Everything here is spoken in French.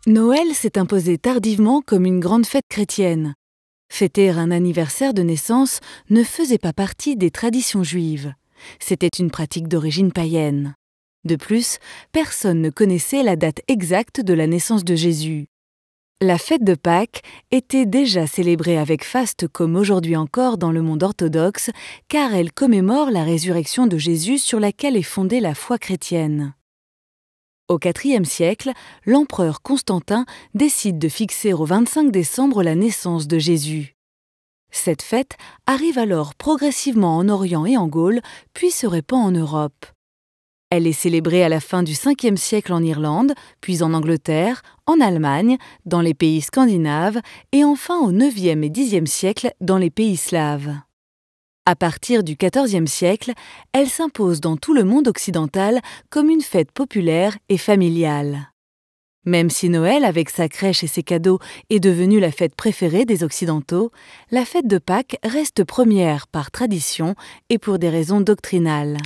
Noël s'est imposé tardivement comme une grande fête chrétienne. Fêter un anniversaire de naissance ne faisait pas partie des traditions juives. C'était une pratique d'origine païenne. De plus, personne ne connaissait la date exacte de la naissance de Jésus. La fête de Pâques était déjà célébrée avec faste comme aujourd'hui encore dans le monde orthodoxe, car elle commémore la résurrection de Jésus sur laquelle est fondée la foi chrétienne. Au IVe siècle, l'empereur Constantin décide de fixer au 25 décembre la naissance de Jésus. Cette fête arrive alors progressivement en Orient et en Gaule, puis se répand en Europe. Elle est célébrée à la fin du Ve siècle en Irlande, puis en Angleterre, en Allemagne, dans les pays scandinaves et enfin au IXe et Xe siècle dans les pays slaves. À partir du XIVe siècle, elle s'impose dans tout le monde occidental comme une fête populaire et familiale. Même si Noël, avec sa crèche et ses cadeaux, est devenue la fête préférée des Occidentaux, la fête de Pâques reste première par tradition et pour des raisons doctrinales.